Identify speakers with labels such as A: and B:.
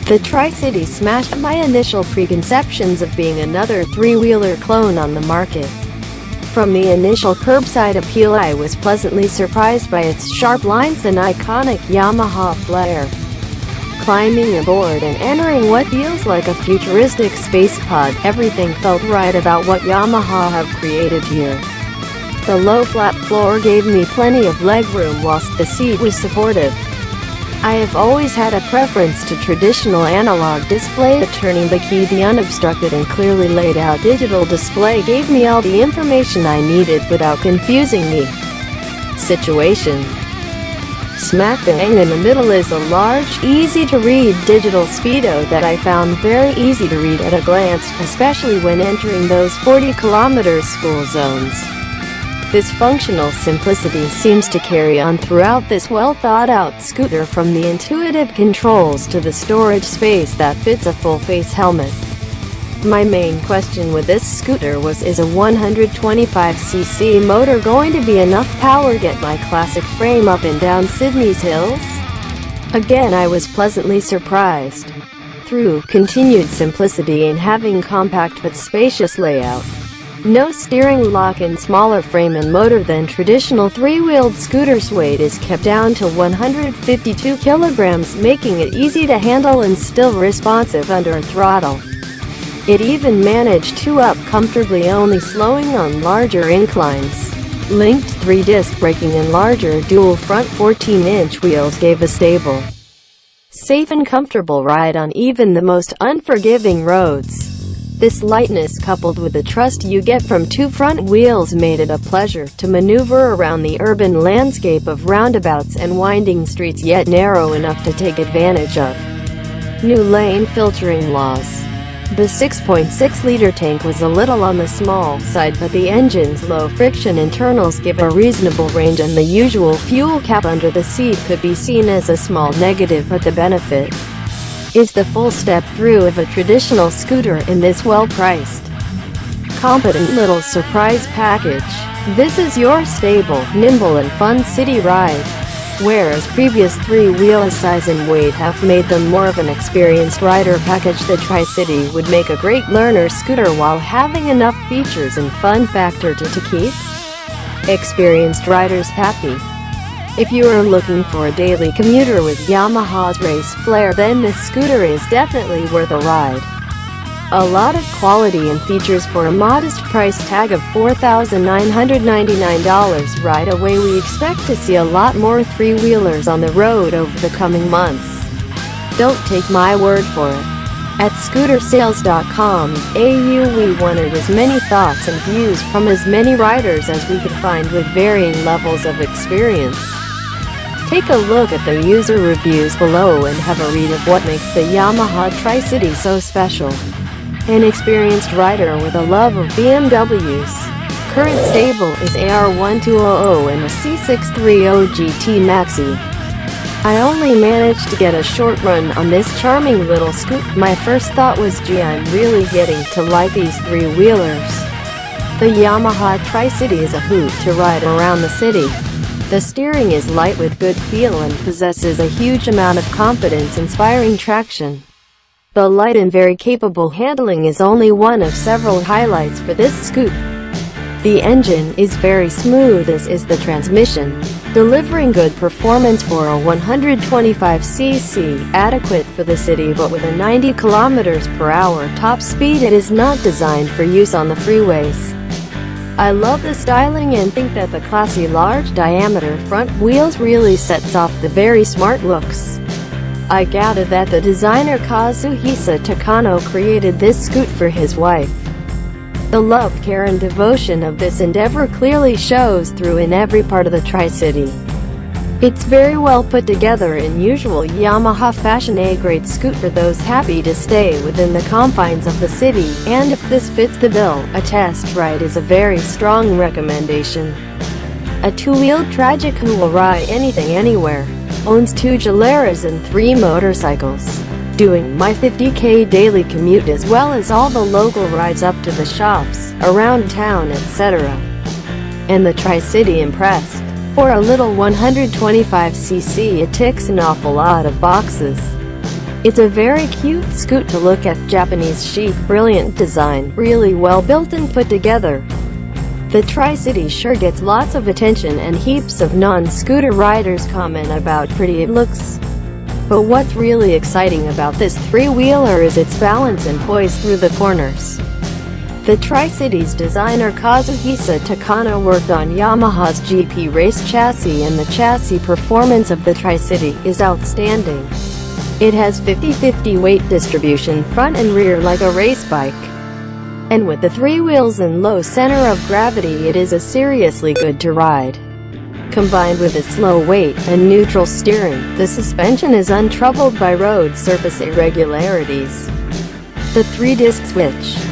A: The Tricity smashed my initial preconceptions of being another three-wheeler clone on the market. From the initial curbside appeal, I was pleasantly surprised by its sharp lines and iconic Yamaha flair. Climbing aboard and entering what feels like a futuristic space pod, everything felt right about what Yamaha have created here. The low flat floor gave me plenty of legroom whilst the seat was supportive. I have always had a preference to traditional analog display. Turning the key, the unobstructed and clearly laid out digital display gave me all the information I needed without confusing the situation. Smack bang in the middle is a large, easy-to-read digital speedo that I found very easy to read at a glance, especially when entering those 40-kilometer school zones. This functional simplicity seems to carry on throughout this well-thought-out scooter, from the intuitive controls to the storage space that fits a full-face helmet. My main question with this scooter was, is a 125cc motor going to be enough power to get my classic frame up and down Sydney's hills? Again, I was pleasantly surprised. Through continued simplicity in having compact but spacious layout, no steering lock, and smaller frame and motor than traditional three-wheeled scooters, weight is kept down to 152 kilograms, making it easy to handle and still responsive under a throttle. It even managed to up comfortably, only slowing on larger inclines. Linked 3-disc braking and larger dual front 14-inch wheels gave a stable, safe and comfortable ride on even the most unforgiving roads. This lightness, coupled with the trust you get from two front wheels, made it a pleasure to maneuver around the urban landscape of roundabouts and winding streets, yet narrow enough to take advantage of new lane filtering laws. The 6.6-liter tank was a little on the small side, but the engine's low-friction internals give a reasonable range, and the usual fuel cap under the seat could be seen as a small negative, but the benefit is the full step-through of a traditional scooter in this well-priced, competent little surprise package. This is your stable, nimble and fun city ride. Whereas previous three-wheel size and weight have made them more of an experienced rider package, the Tricity would make a great learner scooter while having enough features and fun factor to keep experienced riders happy. If you are looking for a daily commuter with Yamaha's race flair, then this scooter is definitely worth a ride. A lot of quality and features for a modest price tag of $4,999. Right away, we expect to see a lot more three-wheelers on the road over the coming months. Don't take my word for it. At scootersales.com.au, we wanted as many thoughts and views from as many riders as we could find with varying levels of experience. Take a look at the user reviews below and have a read of what makes the Yamaha Tricity so special. An experienced rider with a love of BMWs. Current stable is AR1200 and a C630 GT Maxi. I only managed to get a short run on this charming little scoot. My first thought was, gee, I'm really getting to like these three-wheelers. The Yamaha Tricity is a hoot to ride around the city. The steering is light with good feel and possesses a huge amount of confidence, inspiring traction. The light and very capable handling is only one of several highlights for this scoot. The engine is very smooth, as is the transmission, delivering good performance for a 125cc, adequate for the city, but with a 90 km/h top speed. It is not designed for use on the freeways. I love the styling and think that the classy large diameter front wheels really sets off the very smart looks. I gather that the designer Kazuhisa Takano created this scoot for his wife. The love, care and devotion of this endeavor clearly shows through in every part of the Tricity. It's very well put together in usual Yamaha fashion, a great scoot for those happy to stay within the confines of the city, and if this fits the bill, a test ride is a very strong recommendation. A two-wheeled tragic who will ride anything anywhere. Owns 2 Geleras and 3 motorcycles. Doing my 50k daily commute as well as all the local rides up to the shops, around town, etc. And the Tricity impressed. For a little 125cc, it ticks an awful lot of boxes. It's a very cute scoot to look at. Japanese chic, brilliant design, really well built and put together. The Tricity sure gets lots of attention and heaps of non-scooter riders comment about pretty it looks. But what's really exciting about this three-wheeler is its balance and poise through the corners. The Tricity's designer Kazuhisa Takano worked on Yamaha's GP race chassis, and the chassis performance of the Tricity is outstanding. It has 50-50 weight distribution front and rear like a race bike. And with the three wheels and low center of gravity, it is a seriously good to ride. Combined with its low weight and neutral steering, the suspension is untroubled by road surface irregularities. The 3-disc switch